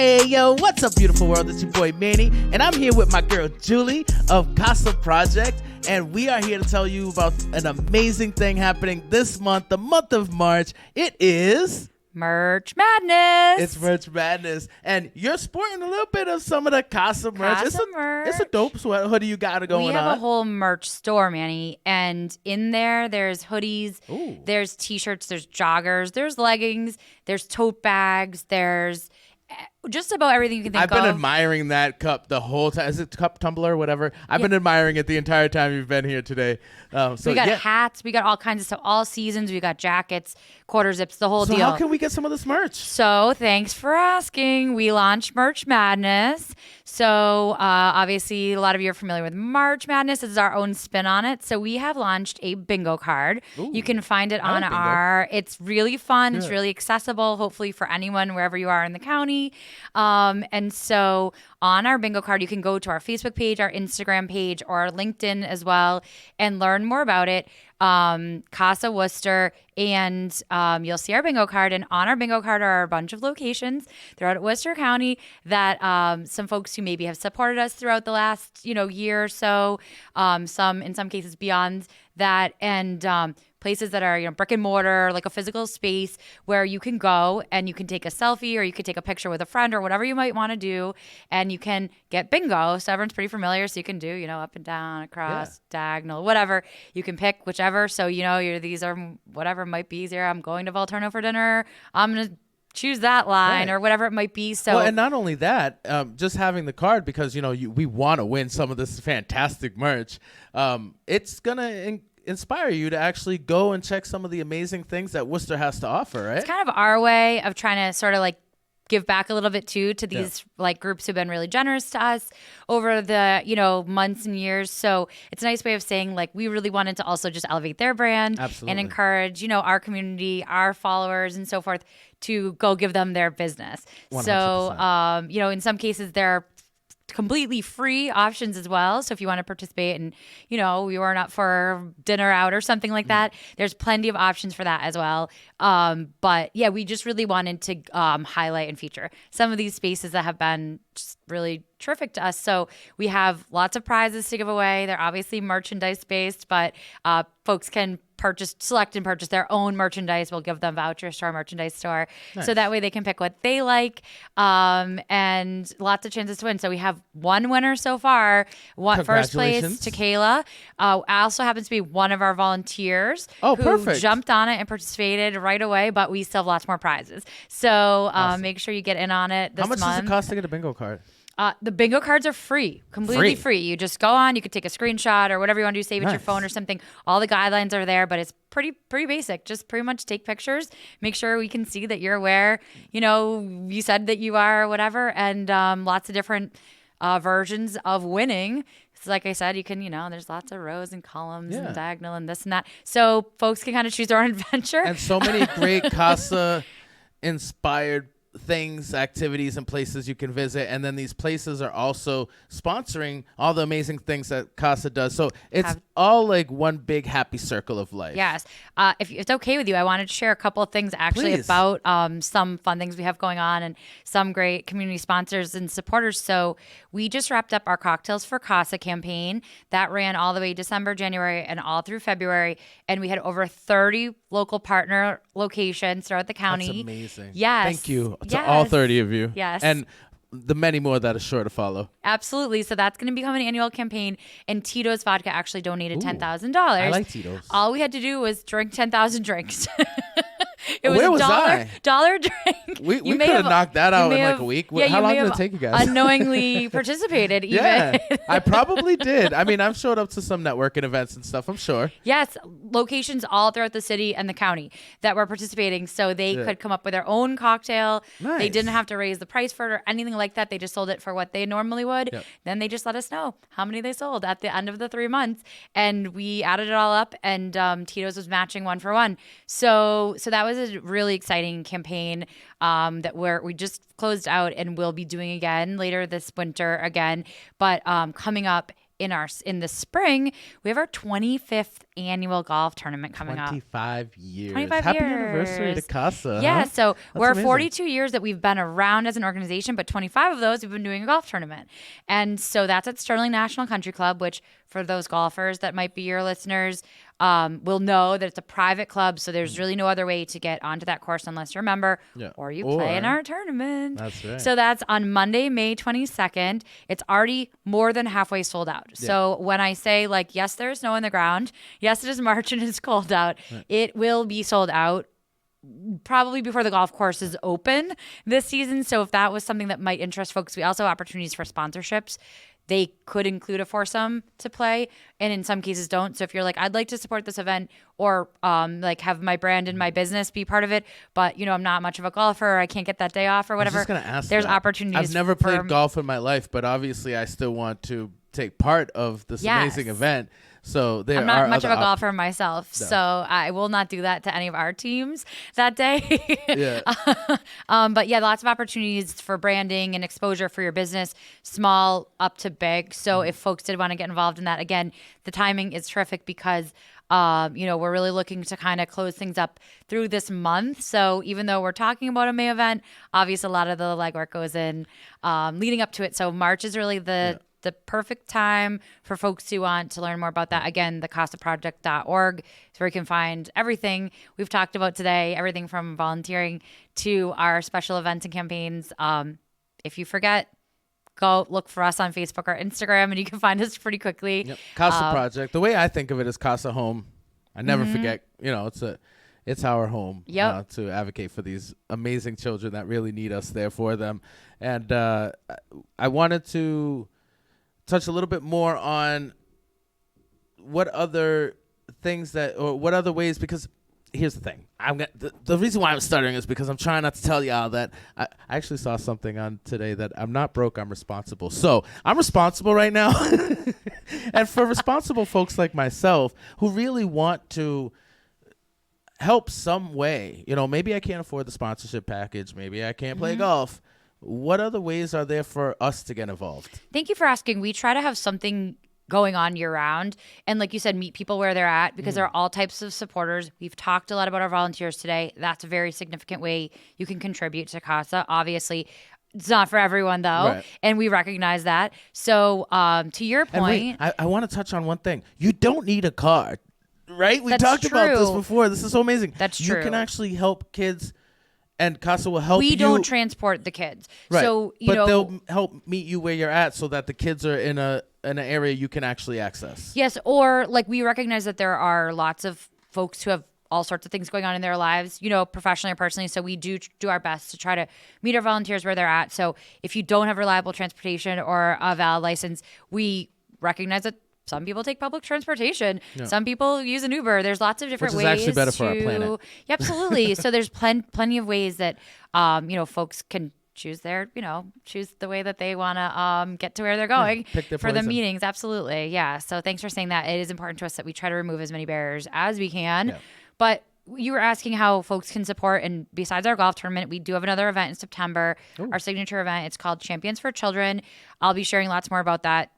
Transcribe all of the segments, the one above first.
Hey, yo, what's up, beautiful world? It's your boy, Manny, and I'm here with my girl, Julie of CASA Project, and we are here to tell you about an amazing thing happening this month, the month of March. It is... Merch Madness. It's Merch Madness, and you're sporting a little bit of some of the CASA merch. It's a dope sweat hoodie you got going on. We have a whole merch store, Manny, and in there's hoodies, there's t-shirts, there's joggers, there's leggings, there's tote bags, there's just about everything you can think of. I've been admiring that cup the whole time. Is it cup tumbler, whatever? I've been admiring it the entire time you've been here today. We got hats. We got all kinds of stuff. All seasons. We got jackets, quarter zips, the whole deal. So how can we get some of this merch? So thanks for asking. We launched Merch Madness. So obviously a lot of you are familiar with March Madness. This is our own spin on it. So we have launched a bingo card. Ooh, you can find it on it's really fun. It's really accessible, hopefully for anyone, wherever you are in the county. And so on our bingo card, you can go to our Facebook page, our Instagram page, or our LinkedIn as well and learn more about it. CASA Worcester, and you'll see our bingo card. And on our bingo card are a bunch of locations throughout Worcester County that some folks who maybe have supported us throughout the last year or so, in some cases beyond that, and places that are brick and mortar, like a physical space where you can go and you can take a selfie or you could take a picture with a friend or whatever you might want to do, and you can get bingo. So everyone's pretty familiar, so you can do up and down, across, diagonal, whatever. You can pick whichever. So these are whatever might be easier. I'm going to Volturno for dinner. I'm gonna choose that line or whatever it might be. So, and not only that, just having the card, because we want to win some of this fantastic merch. It's gonna inspire you to actually go and check some of the amazing things that Worcester has to offer, right? It's kind of our way of trying to sort of give back a little bit too to these groups who've been really generous to us over the months and years. So it's a nice way of saying we really wanted to also just elevate their brand and encourage our community, our followers, and so forth to go give them their business. 100%. So in some cases there are completely free options as well. So if you want to participate and, we weren't up for dinner out or something like that, there's plenty of options for that as well. But yeah, we just really wanted to highlight and feature some of these spaces that have been just really terrific to us. So we have lots of prizes to give away. They're obviously merchandise based, but folks can select and purchase their own merchandise. We'll give them vouchers to our merchandise store. Nice. So that way they can pick what they like, and lots of chances to win. So we have one winner so far. First place to Kayla. Also happens to be one of our volunteers who jumped on it and participated right away, but we still have lots more prizes. So awesome. Make sure you get in on it this month. How much does it cost to get a bingo card? The bingo cards are completely free. You just go on, you could take a screenshot or whatever you want to do, save it to your phone or something. All the guidelines are there, but it's pretty basic. Just pretty much take pictures, make sure we can see that you're aware, you said that you are or whatever, and lots of different versions of winning. So like I said, you can, there's lots of rows and columns and diagonal and this and that. So folks can kind of choose their own adventure. And so many great CASA inspired things, activities, and places you can visit, and then these places are also sponsoring all the amazing things that CASA does. So it's all one big happy circle of life. Yes. If it's okay with you, I wanted to share a couple of things actually about some fun things we have going on and some great community sponsors and supporters. So we just wrapped up our Cocktails for CASA campaign that ran all the way December, January, and all through February, and we had over 30 local partner locations throughout the county. That's amazing. Yes. Thank you to all 30 of you. Yes. And the many more that are sure to follow. Absolutely. So that's going to become an annual campaign. And Tito's Vodka actually donated $10,000. I like Tito's. All we had to do was drink 10,000 drinks. Where was I? $1 drink. We could have knocked that out in a week. Yeah, How long did it take you guys? Unknowingly participated even. Yeah, I probably did. I mean, I've showed up to some networking events and stuff, I'm sure. Yes, locations all throughout the city and the county that were participating, so they could come up with their own cocktail. Nice. They didn't have to raise the price for it or anything like that. They just sold it for what they normally would. Yep. Then they just let us know how many they sold at the end of the 3 months, and we added it all up, and Tito's was matching 1 for 1. So that was a really exciting campaign that we just closed out and we'll be doing again later this winter again. But coming up in the spring, we have our 25th annual golf tournament coming up. 25 years. 25 Happy years. anniversary to CASA. Yeah, huh? so That's we're amazing. 42 years that we've been around as an organization, but 25 of those we've been doing a golf tournament. And so that's at Sterling National Country Club, which for those golfers that might be your listeners will know that it's a private club. So there's really no other way to get onto that course unless you're a member or you play in our tournament. That's right. So that's on Monday, May 22nd. It's already more than halfway sold out. Yeah. So when I say like, yes, there's snow on the ground. Yes, it is March and it's cold out. Right. It will be sold out probably before the golf course is open this season. So if that was something that might interest folks, we also have opportunities for sponsorships. They could include a foursome to play, and in some cases don't. So if you're like, I'd like to support this event or like have my brand and my business be part of it, but I'm not much of a golfer, I can't get that day off or whatever. I was just gonna ask there's that. opportunities. I've never played golf in my life, but obviously I still want to take part of this amazing event. So I'm not much of a golfer myself, so I will not do that to any of our teams that day. Yeah. But yeah, lots of opportunities for branding and exposure for your business, small up to big. So if folks did want to get involved in that, again, the timing is terrific because we're really looking to kind of close things up through this month. So even though we're talking about a May event, obviously a lot of the legwork goes in leading up to it. So March is really the perfect time for folks who want to learn more about that. Again, the casaproject.org is where you can find everything we've talked about today, everything from volunteering to our special events and campaigns. If you forget, go look for us on Facebook or Instagram, and you can find us pretty quickly. Yep. CASA Project. The way I think of it is CASA Home. I never forget, it's our home to advocate for these amazing children that really need us there for them. And I wanted to touch a little bit more on what other things what other ways, because here's the thing. The reason why I'm stuttering is because I'm trying not to tell y'all that I actually saw something on today that I'm not broke, I'm responsible. So I'm responsible right now. And for responsible folks like myself who really want to help some way, maybe I can't afford the sponsorship package, maybe I can't play golf. What other ways are there for us to get involved? Thank you for asking. We try to have something going on year round. And like you said, meet people where they're at because there are all types of supporters. We've talked a lot about our volunteers today. That's a very significant way you can contribute to CASA. Obviously, it's not for everyone, though. Right. And we recognize that. So to your point. Wait, I want to touch on one thing. You don't need a car, right? We talked true. about this before. This is so amazing. That's true. You can actually help kids. And CASA will help you. We don't transport the kids. Right. So, but they'll help meet you where you're at so that the kids are in an area you can actually access. Yes, or like we recognize that there are lots of folks who have all sorts of things going on in their lives, professionally or personally. So we do our best to try to meet our volunteers where they're at. So if you don't have reliable transportation or a valid license, we recognize that some people take public transportation. Yeah. Some people use an Uber. There's lots of different ways. Which is actually better for our planet. Yeah, absolutely. So there's plenty of ways that, folks can choose choose the way that they want to get to where they're going for the meetings. Absolutely. Yeah. So thanks for saying that. It is important to us that we try to remove as many barriers as we can. Yeah. But you were asking how folks can support, and besides our golf tournament, we do have another event in September, our signature event. It's called Champions for Children. I'll be sharing lots more about that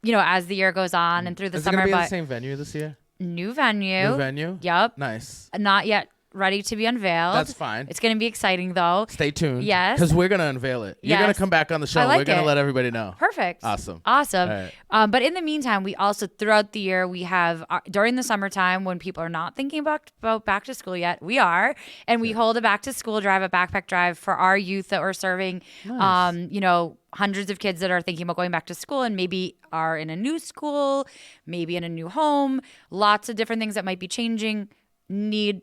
as the year goes on and through the summer. Is it going to be the same venue this year? New venue. New venue? Yep. Nice. Not yet ready to be unveiled. That's fine. It's going to be exciting, though. Stay tuned. Yes. Because we're going to unveil it. You're going to come back on the show. We're going to let everybody know. Perfect. Awesome. Right. But in the meantime, we also, throughout the year, we have, during the summertime when people are not thinking about back to school yet, we are. And we hold a back to school drive, a backpack drive for our youth that we're serving. Nice. Hundreds of kids that are thinking about going back to school and maybe are in a new school, maybe in a new home, lots of different things that might be changing, need,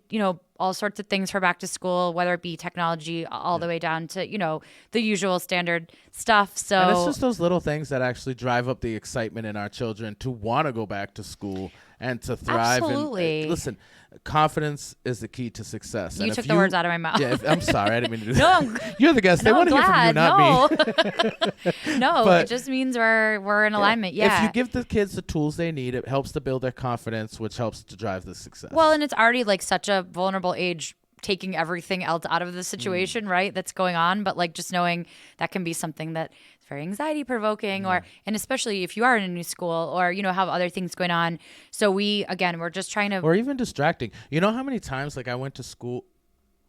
all sorts of things for back to school, whether it be technology all the way down to, the usual standard stuff. So and it's just those little things that actually drive up the excitement in our children to want to go back to school and to thrive. Absolutely. And listen, confidence is the key to success. You took the words out of my mouth. Yeah, I'm sorry. I didn't mean to do that. No, you're the guest. They want to hear from you, not me. No, but it just means we're in alignment. Yeah. If you give the kids the tools they need, it helps to build their confidence, which helps to drive the success. Well, and it's already like such a vulnerable age, taking everything else out of the situation, right? That's going on. But like just knowing that can be something that it's very anxiety provoking, and especially if you are in a new school or, have other things going on. So we're just trying to. Or even distracting. You know how many times I went to school?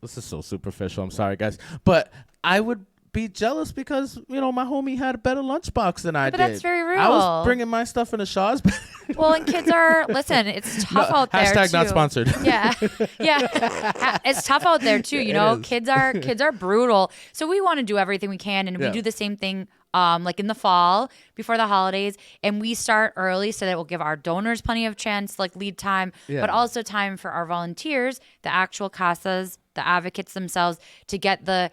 This is so superficial. I'm sorry, guys. But I would be jealous because, my homie had a better lunchbox than I did. But that's very real. I was bringing my stuff in the Shaw's. Well, and kids are, listen, it's tough out there hashtag too. Not sponsored. Yeah. It's tough out there too, Kids are brutal. So we want to do everything we can, and we do the same thing like in the fall before the holidays, and we start early so that we'll give our donors plenty of chance, like lead time, but also time for our volunteers, the actual CASAs, the advocates themselves, to get the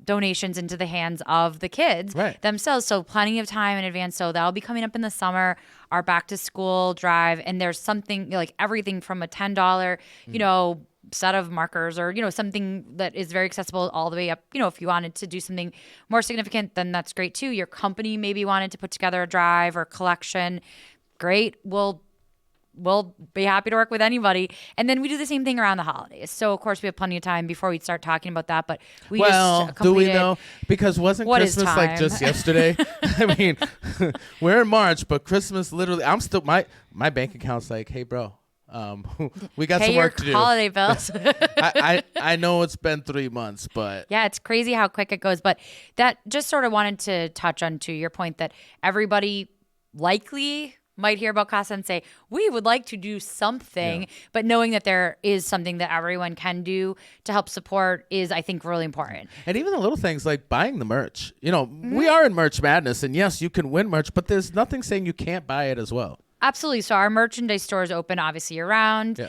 donations into the hands of the kids themselves. So plenty of time in advance. So that'll be coming up in the summer, our back to school drive. And there's something like everything from a $10, set of markers or, something that is very accessible all the way up. If you wanted to do something more significant, then that's great too. Your company maybe wanted to put together a drive or collection. Great. We'll be happy to work with anybody. And then we do the same thing around the holidays. So, of course, we have plenty of time before we start talking about that. But we just do we know? Because wasn't Christmas like just yesterday? I mean, we're in March, but Christmas literally, I'm still, my bank account's like, hey, bro, we got some work to do. Holiday bills. I know it's been 3 months, but. Yeah, it's crazy how quick it goes. But that just sort of wanted to touch on, to your point, that everybody likely might hear about CASA and say, we would like to do something, but knowing that there is something that everyone can do to help support is, I think, really important. And even the little things like buying the merch. We are in Merch Madness, and yes, you can win merch, but there's nothing saying you can't buy it as well. Absolutely. So our merchandise store is open, obviously, year-round.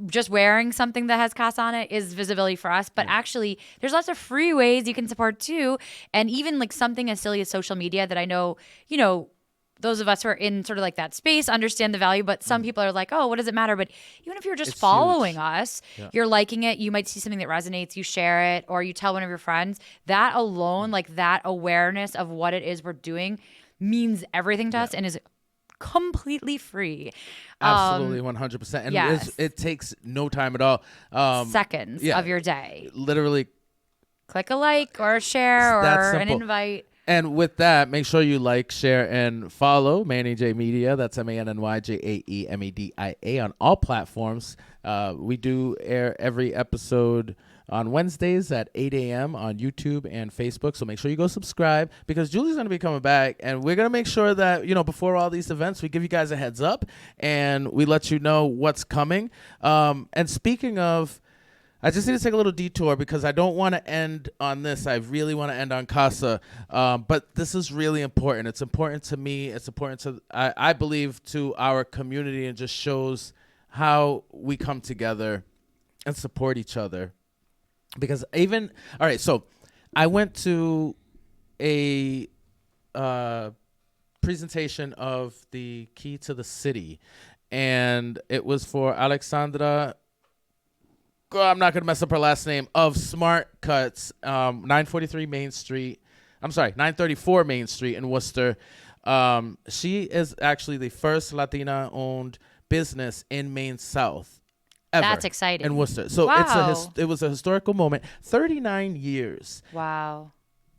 Just wearing something that has CASA on it is visibility for us. But actually, there's lots of free ways you can support, too. And even like something as silly as social media that I know, those of us who are in sort of like that space understand the value, but some people are like, oh, what does it matter? But even if you're just following us, you're liking it, you might see something that resonates, you share it, or you tell one of your friends. That alone, like that awareness of what it is we're doing means everything to us and is completely free. Absolutely, 100%. And it takes no time at all. Seconds of your day. Literally. Click a like or a share or an invite. And with that, make sure you like, share, and follow Manny Jae Media. That's MANNYJAEMEDIA on all platforms. We do air every episode on Wednesdays at 8 a.m. on YouTube and Facebook. So make sure you go subscribe, because Julie's going to be coming back, and we're going to make sure that, before all these events, we give you guys a heads up and we let you know what's coming. And speaking of, I just need to take a little detour because I don't want to end on this. I really want to end on CASA. But this is really important. It's important to me. It's important to, I believe, to our community, and just shows how we come together and support each other. Because all right, so I went to a presentation of the Key to the City, and it was for Alexandra, I'm not going to mess up her last name, of Smart Cuts, 934 Main Street in Worcester. She is actually the first Latina-owned business in Maine South ever. That's exciting. In Worcester. So it was a historical moment. 39 years. Wow.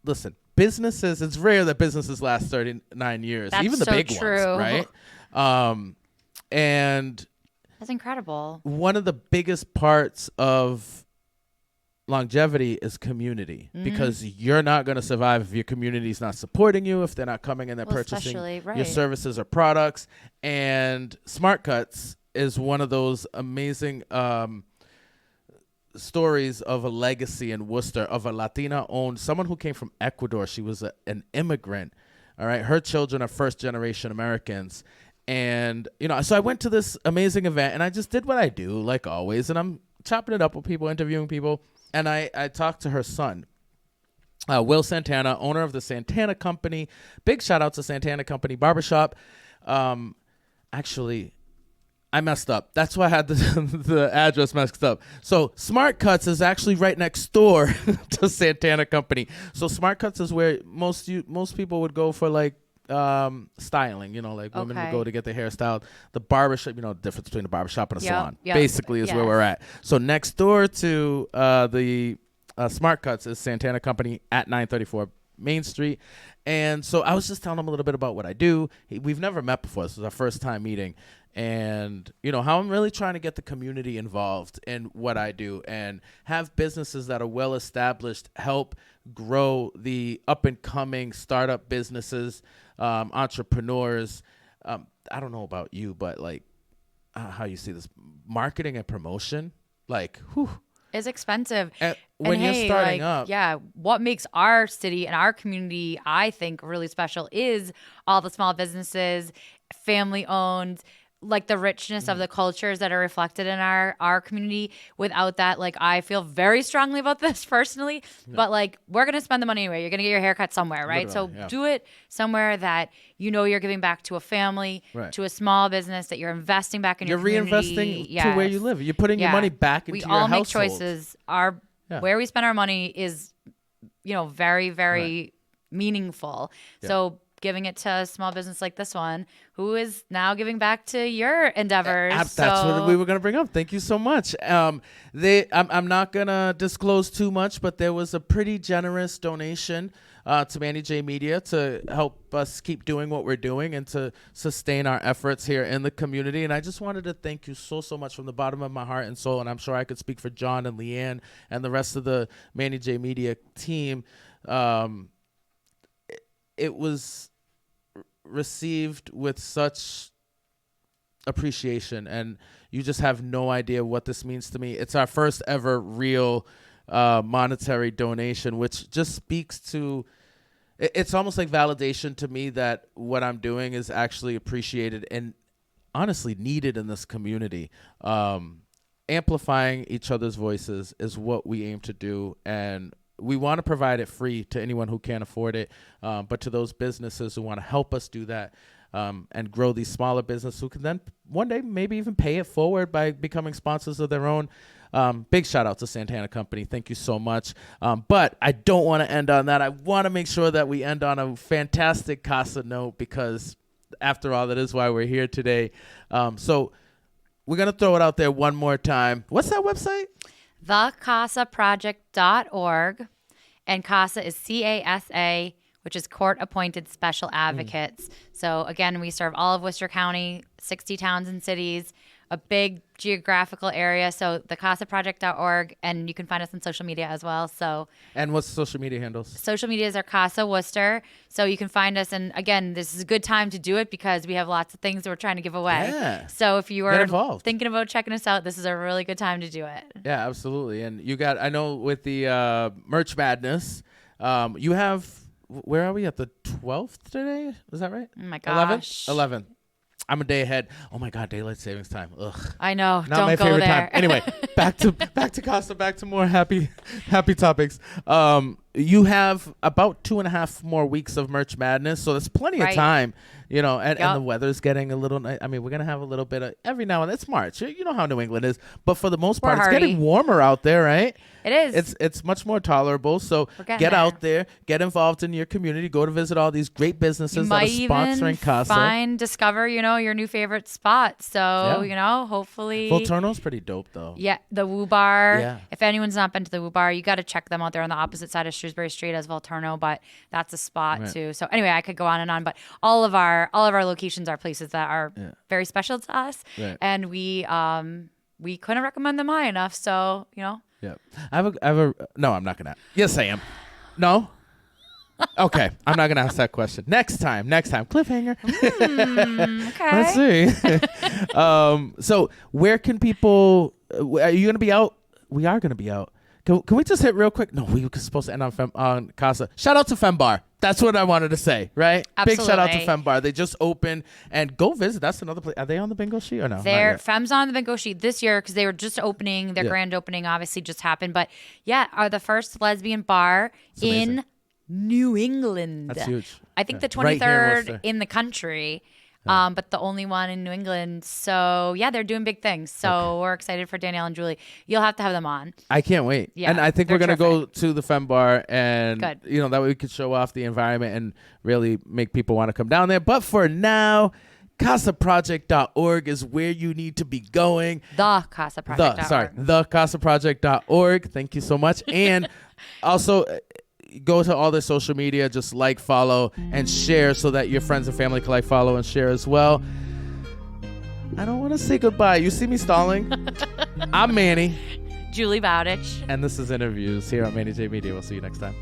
Listen, businesses, it's rare that businesses last 39 years. That's even the so big true. ones, right? And that's incredible. One of the biggest parts of longevity is community, because you're not going to survive if your community is not supporting you, if they're not coming and they're purchasing your services or products. And Smart Cuts is one of those amazing stories of a legacy in Worcester of a Latina-owned, someone who came from Ecuador. She was an immigrant. All right. Her children are first-generation Americans. And, so I went to this amazing event, and I just did what I do, like always. And I'm chopping it up with people, interviewing people. And I talked to her son, Will Santana, owner of the Santana Company. Big shout out to Santana Company Barbershop. Actually, I messed up. That's why I had the address messed up. So Smart Cuts is actually right next door to Santana Company. So Smart Cuts is where most people would go for like styling, like women would go to get their hair styled. The barbershop, the difference between a barbershop and a salon basically is where we're at. So next door to the Smart Cuts is Santana Company at 934 Main Street. And so I was just telling him a little bit about what I do. We've never met before. This was our first time meeting. And, you know, how I'm really trying to get the community involved in what I do and have businesses that are well established help grow the up-and-coming startup businesses, entrepreneurs. I don't know about you, but, like, how you see this. Marketing and promotion, like, whew. It's expensive. When you're starting up. Yeah, what makes our city and our community, I think, really special is all the small businesses, family-owned, like the richness of the cultures that are reflected in our community. Without that, like, I feel very strongly about this personally, but like, we're going to spend the money anyway. You're going to get your haircut somewhere, right? Literally, So do it somewhere that you know you're giving back to a family, to a small business, that you're investing back in your community. You're reinvesting to where you live. You're putting your money back into your household. We all make choices. Where we spend our money is, you know, very, very meaningful. So giving it to a small business like this one, who is now giving back to your endeavors. That's what we were going to bring up. Thank you so much. I'm not going to disclose too much, but there was a pretty generous donation to Manny Jae Media to help us keep doing what we're doing and to sustain our efforts here in the community. And I just wanted to thank you so much from the bottom of my heart and soul. And I'm sure I could speak for John and Leanne and the rest of the Manny Jae Media team. It was received with such appreciation, and you just have no idea what this means to me. It's our first ever real monetary donation, which just speaks to, it's almost like validation to me that what I'm doing is actually appreciated and honestly needed in this community. Amplifying each other's voices is what we aim to do, and we want to provide it free to anyone who can't afford it, but to those businesses who want to help us do that and grow these smaller businesses who can then one day maybe even pay it forward by becoming sponsors of their own. Big shout out to Santana Company. Thank you so much. But I don't want to end on that. I want to make sure that we end on a fantastic CASA note, because after all, that is why we're here today. So we're going to throw it out there one more time. What's that website? thecasaproject.org, and CASA is CASA, which is Court Appointed Special Advocates. So again, we serve all of Worcester County, 60 towns and cities, a big geographical area. So thecasaproject.org, and you can find us on social media as well. So, and what's social media handles? Social medias are CASA Worcester. So you can find us, and again, this is a good time to do it because we have lots of things that we're trying to give away. Yeah. So if you are thinking about checking us out, this is a really good time to do it. Yeah, absolutely. And you got, I know with the Merch Madness, you have, where are we at the 12th today? Is that right? Oh my gosh. 11th. I'm a day ahead. Oh my God, daylight savings time. Ugh. I know. Not Don't my go favorite there. time. Anyway, back to CASA, back to more happy topics. You have about 2.5 more weeks of Merch Madness, so that's plenty of time. You know, and the weather's getting a little. I mean, we're gonna have a little bit of every now and then. It's March. You know how New England is, but for the most part, it's getting warmer out there, right? It is. It's much more tolerable. So get out there, get involved in your community. Go to visit all these great businesses that are sponsoring CASA. Discover, you know, your new favorite spot. So you know, hopefully. Volturno's pretty dope, though. Yeah, the Woo Bar. Yeah. If anyone's not been to the Woo Bar, you got to check them out. They're on the opposite side of Shrewsbury Street as Volturno, but that's a spot too. So anyway, I could go on and on, but all of our locations are places that are very special to us, and we couldn't recommend them high enough. So you know. Yeah, I have a. No, I'm not gonna. Yes, I am. No. Okay, I'm not gonna ask that question. Next time. Cliffhanger. Okay. Let's see. So where can people? Are you gonna be out? We are gonna be out. Can we just hit real quick? No, we were supposed to end on CASA. Shout out to Fembar. That's what I wanted to say, right? Absolutely. Big shout out to Fembar. They just opened, and go visit. That's another place. Are they on the bingo sheet or no? Fem's on the bingo sheet this year because they were just opening. Their grand opening obviously just happened. But yeah, are the first lesbian bar in New England. That's huge. I think the 23rd in the country. But the only one in New England. So, yeah, they're doing big things. So we're excited for Danielle and Julie. You'll have to have them on. I can't wait. Yeah, and I think we're going to go to the Fem Bar and, you know, that way we could show off the environment and really make people want to come down there. But for now, CASAproject.org is where you need to be going. TheCASAproject.org. TheCASAproject.org. Thank you so much. And also, go to all their social media, just like, follow, and share so that your friends and family can like, follow, and share as well. I don't want to say goodbye. You see me stalling? I'm Manny. Julie Bowditch. And this is Interviews here on Manny Jae Media. We'll see you next time.